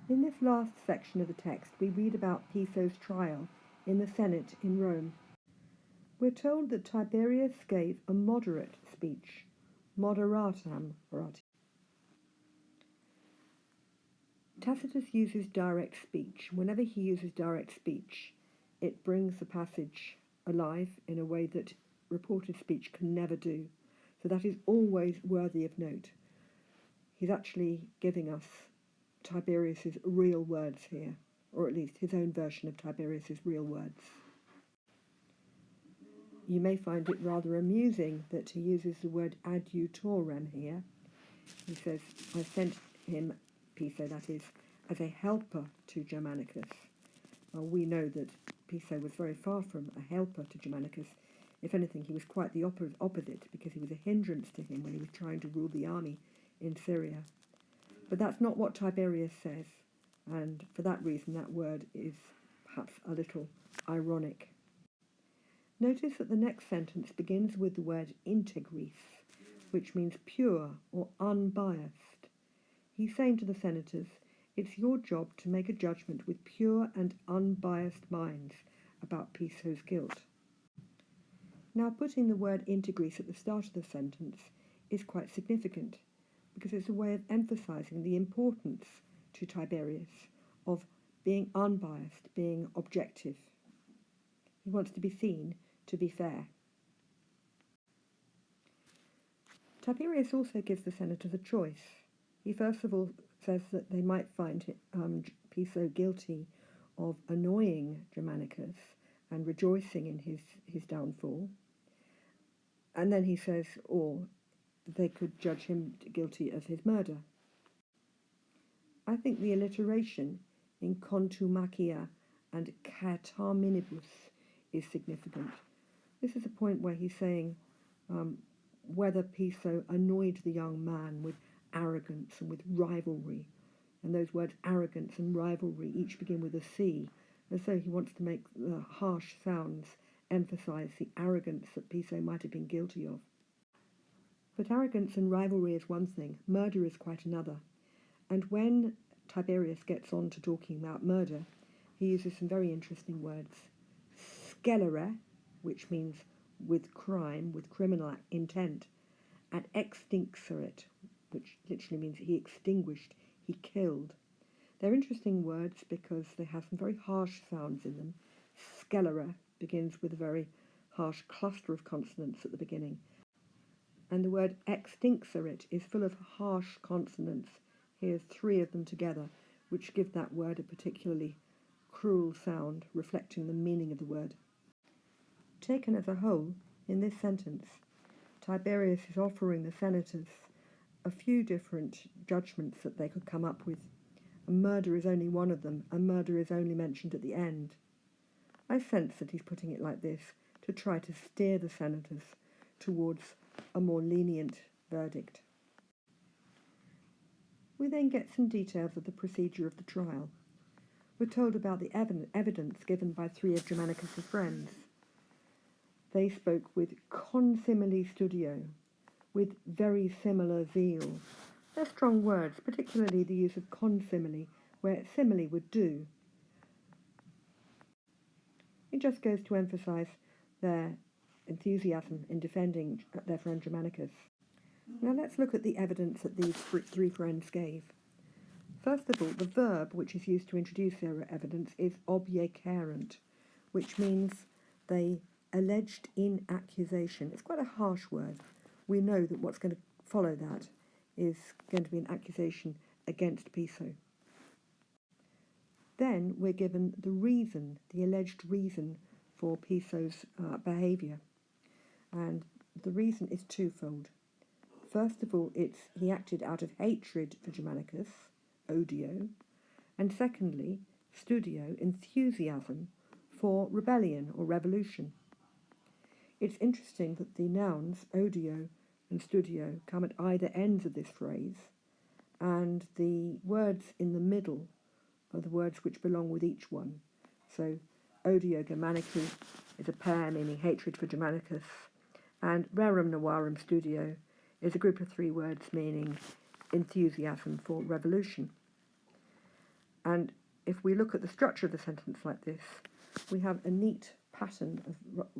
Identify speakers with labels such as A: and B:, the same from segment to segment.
A: In this last section of the text, we read about Piso's trial in the Senate in Rome. We're told that Tiberius gave a moderate speech, moderatam orati. Tacitus uses direct speech. Whenever he uses direct speech, it brings the passage alive in a way that reported speech can never do. So that is always worthy of note. He's actually giving us Tiberius's real words here, or at least his own version of Tiberius's real words. You may find it rather amusing that he uses the word adjutorem here. He says, I sent him, Piso, that is, as a helper to Germanicus. Well, we know that Piso was very far from a helper to Germanicus. If anything, he was quite the opposite, because he was a hindrance to him when he was trying to rule the army in Syria. But that's not what Tiberius says, and for that reason that word is perhaps a little ironic. Notice that the next sentence begins with the word integris, which means pure or unbiased. He's saying to the senators, it's your job to make a judgment with pure and unbiased minds about Piso's guilt. Now, putting the word integris at the start of the sentence is quite significant, because it's a way of emphasizing the importance to Tiberius of being unbiased, being objective. He wants to be seen to be fair. Tiberius also gives the senators a choice. He first of all says that they might find Piso guilty of annoying Germanicus and rejoicing in his downfall. And then he says, or they could judge him guilty of his murder. I think the alliteration in contumacia and cataminibus is significant. This is a point where he's saying whether Piso annoyed the young man with arrogance and with rivalry. And those words arrogance and rivalry each begin with a C, as though he wants to make the harsh sounds emphasize the arrogance that Piso might have been guilty of. But arrogance and rivalry is one thing, murder is quite another. And when Tiberius gets on to talking about murder, he uses some very interesting words. Scelere, which means with crime, with criminal intent, and extinxerit, which literally means he extinguished, he killed. They're interesting words because they have some very harsh sounds in them. Scelere begins with a very harsh cluster of consonants at the beginning. And the word extinxerit is full of harsh consonants. Here's 3 of them together, which give that word a particularly cruel sound, reflecting the meaning of the word. Taken as a whole, in this sentence, Tiberius is offering the senators a few different judgments that they could come up with. And murder is only one of them, and murder is only mentioned at the end. I sense that he's putting it like this to try to steer the senators towards a more lenient verdict. We then get some details of the procedure of the trial. We're told about the evidence given by 3 of Germanicus' friends. They spoke with consimile studio, with very similar zeal. They're strong words, particularly the use of consimile, where simile would do. It just goes to emphasize their enthusiasm in defending their friend Germanicus. Now let's look at the evidence that these 3 friends gave. First of all, the verb which is used to introduce their evidence is obiecerent, which means they alleged in accusation. It's quite a harsh word. We know that what's going to follow that is going to be an accusation against Piso. Then we're given the reason, the alleged reason for Piso's behaviour. And the reason is twofold. First of all, it's he acted out of hatred for Germanicus, odio, and secondly, studio, enthusiasm for rebellion or revolution. It's interesting that the nouns odio and studio come at either ends of this phrase, and the words in the middle are the words which belong with each one. So odio Germanici is a pair meaning hatred for Germanicus, and rerum novarum studio is a group of 3 words meaning enthusiasm for revolution. And if we look at the structure of the sentence like this, we have a neat pattern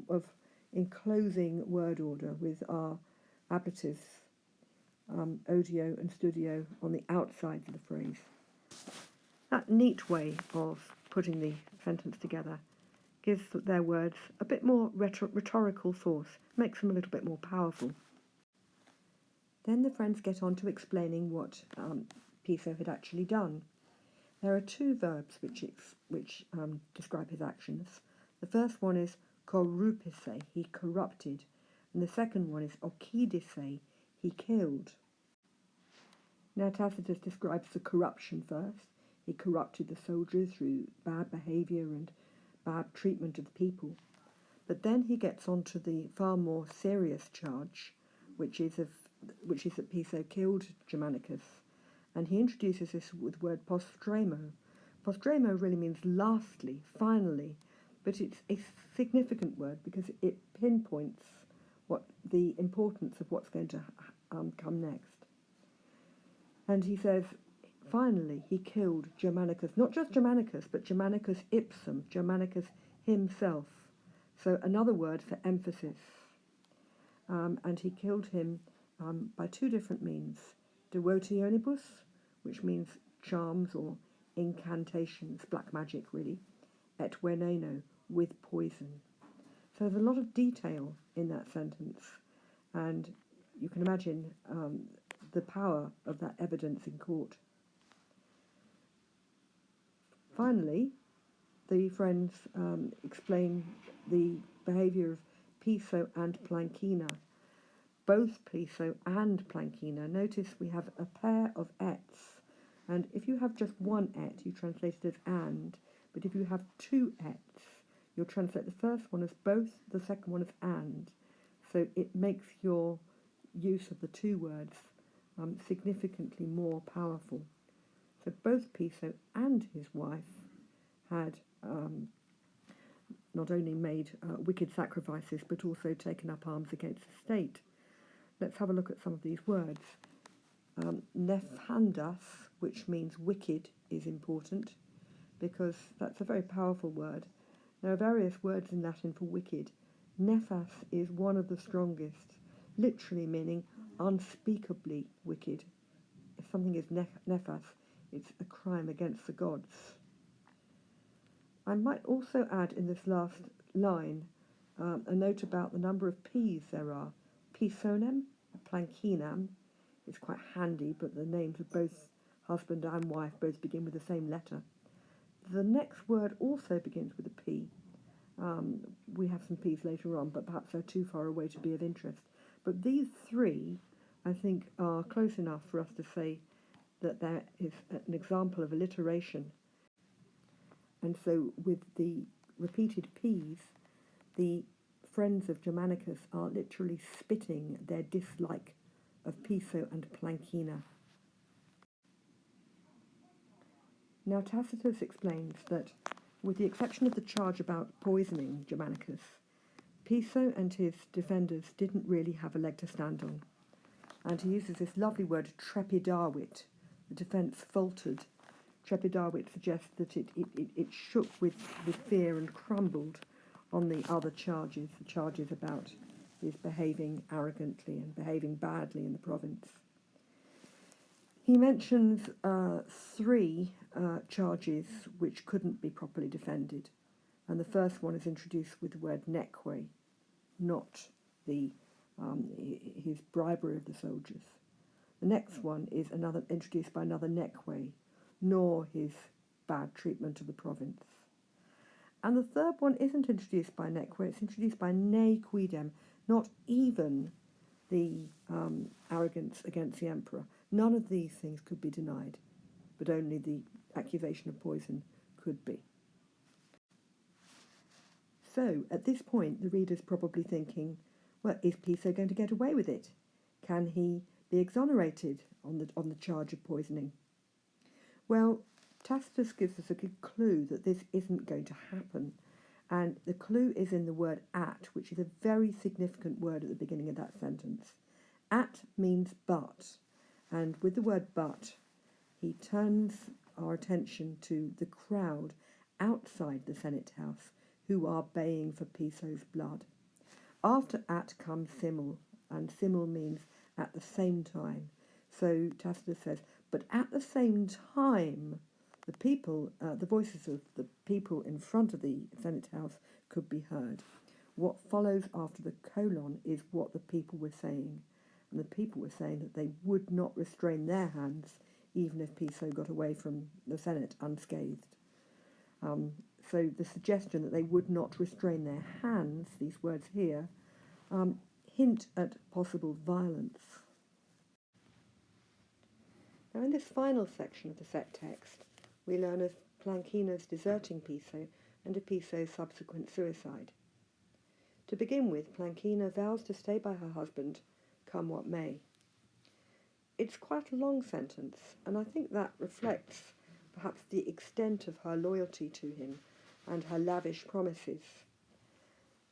A: of enclosing word order with our ablatives, odio and studio, on the outside of the phrase. That neat way of putting the sentence together gives their words a bit more rhetorical force, makes them a little bit more powerful. Then the friends get on to explaining what Piso had actually done. There are two verbs which describe his actions. The first one is corrupise, he corrupted, and the second one is okidise, he killed. Now Tacitus describes the corruption first. He corrupted the soldiers through bad behaviour and bad treatment of the people. But then he gets on to the far more serious charge, which is that Piso killed Germanicus, and he introduces this with the word postremo. Postremo really means lastly, finally, but it's a significant word because it pinpoints what the importance of what's going to come next. And he says, finally, he killed Germanicus, not just Germanicus, but Germanicus ipsum, Germanicus himself. So another word for emphasis. And he killed him by two different means. Devotionibus, which means charms or incantations, black magic really, et veneno, with poison. So there's a lot of detail in that sentence, and you can imagine the power of that evidence in court. Finally, the friends explain the behaviour of Piso and Plancina. Both Piso and Plancina. Notice we have a pair of ets, and if you have just one et, you translate it as and, but if you have two ets, you'll translate the first one as both, the second one as and. So it makes your use of the two words significantly more powerful. So both Piso and his wife had not only made wicked sacrifices, but also taken up arms against the state. Let's have a look at some of these words. Nephandas, which means wicked, is important because that's a very powerful word. There are various words in Latin for wicked. Nephas is one of the strongest, literally meaning unspeakably wicked. If something is nephas, it's a crime against the gods. I might also add in this last line a note about the number of P's there are. Pisonem, Plancinam. It's quite handy, but the names of both husband and wife both begin with the same letter. The next word also begins with a P. We have some P's later on, but perhaps they're too far away to be of interest. But these three, I think, are close enough for us to say that there is an example of alliteration. And so with the repeated P's, the friends of Germanicus are literally spitting their dislike of Piso and Plancina. Now Tacitus explains that, with the exception of the charge about poisoning Germanicus, Piso and his defenders didn't really have a leg to stand on. And he uses this lovely word, trepidavit. The defence faltered. Trepidavit suggests that it shook with fear and crumbled on the other charges, the charges about his behaving arrogantly and behaving badly in the province. He mentions three charges which couldn't be properly defended, and the first one is introduced with the word neque, not his bribery of the soldiers. The next one is introduced by another neque, nor his bad treatment of the province. And the third one isn't introduced by neque, it's introduced by ne quidem, not even the arrogance against the emperor. None of these things could be denied, but only the accusation of poison could be. So, at this point, the reader's probably thinking, well, is Piso going to get away with it? Can he be exonerated on the charge of poisoning? Well, Tacitus gives us a good clue that this isn't going to happen, and the clue is in the word at, which is a very significant word at the beginning of that sentence. At means but, and with the word but, he turns our attention to the crowd outside the Senate House who are baying for Piso's blood. After at comes simul, and simul means at the same time. So Tacitus says, but at the same time, the people, the voices of the people in front of the Senate House could be heard. What follows after the colon is what the people were saying. And the people were saying that they would not restrain their hands even if Piso got away from the Senate unscathed. So the suggestion that they would not restrain their hands, these words here, hint at possible violence. Now in this final section of the set text, we learn of Plancina's deserting Piso and of Piso's subsequent suicide. To begin with, Plancina vows to stay by her husband, come what may. It's quite a long sentence, and I think that reflects perhaps the extent of her loyalty to him and her lavish promises.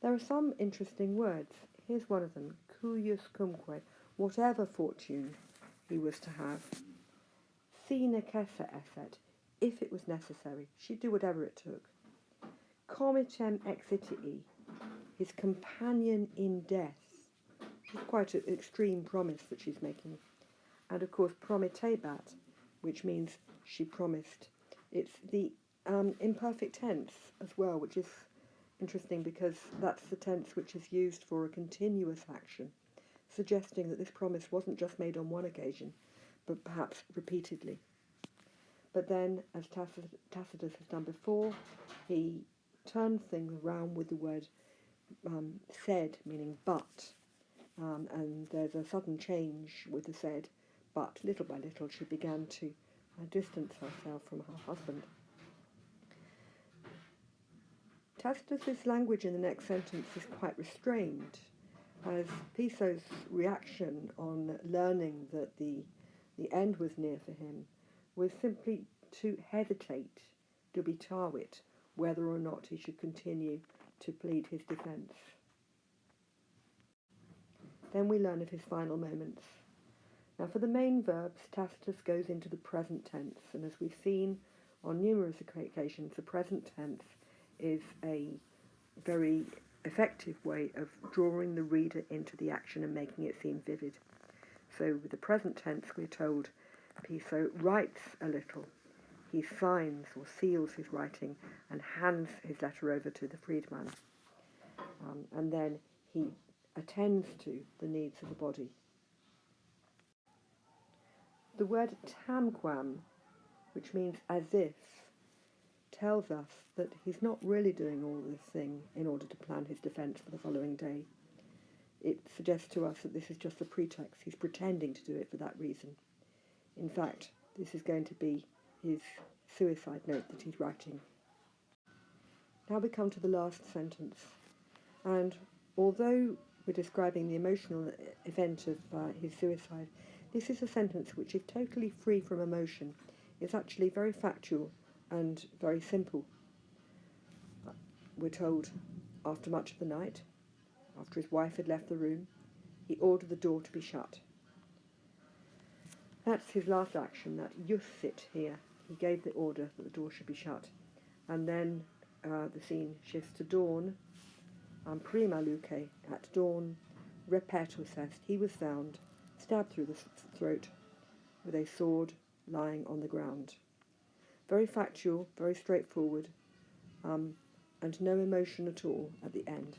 A: There are some interesting words. Here's one of them, cuius cumque, whatever fortune he was to have. Si necessa esset, if it was necessary, she'd do whatever it took. Comitem exitii, his companion in death. It's quite an extreme promise that she's making. And of course, promittebat, which means she promised. It's the imperfect tense as well, which is interesting because that's the tense which is used for a continuous action, suggesting that this promise wasn't just made on one occasion, but perhaps repeatedly. But then, as Tacitus has done before, he turns things around with the word said, meaning but, and there's a sudden change with the said, but little by little she began to distance herself from her husband. Tacitus's language in the next sentence is quite restrained, as Piso's reaction on learning that the end was near for him was simply to hesitate, dubitavit, whether or not he should continue to plead his defence. Then we learn of his final moments. Now for the main verbs, Tacitus goes into the present tense, and as we've seen on numerous occasions, the present tense is a very effective way of drawing the reader into the action and making it seem vivid. So with the present tense, we're told Piso writes a little. He signs or seals his writing and hands his letter over to the freedman. And then he attends to the needs of the body. The word tamquam, which means as if, tells us that he's not really doing all this thing in order to plan his defence for the following day. It suggests to us that this is just a pretext. He's pretending to do it for that reason. In fact, this is going to be his suicide note that he's writing. Now we come to the last sentence. And although we're describing the emotional event of his suicide, this is a sentence which is totally free from emotion. It's actually very factual and very simple. We're told, after much of the night, after his wife had left the room, he ordered the door to be shut. That's his last action, that jussit here. He gave the order that the door should be shut. And then the scene shifts to dawn. Prima luce, at dawn, repetus est, he was found, stabbed through the throat, with a sword lying on the ground. Very factual, very straightforward, and no emotion at all at the end.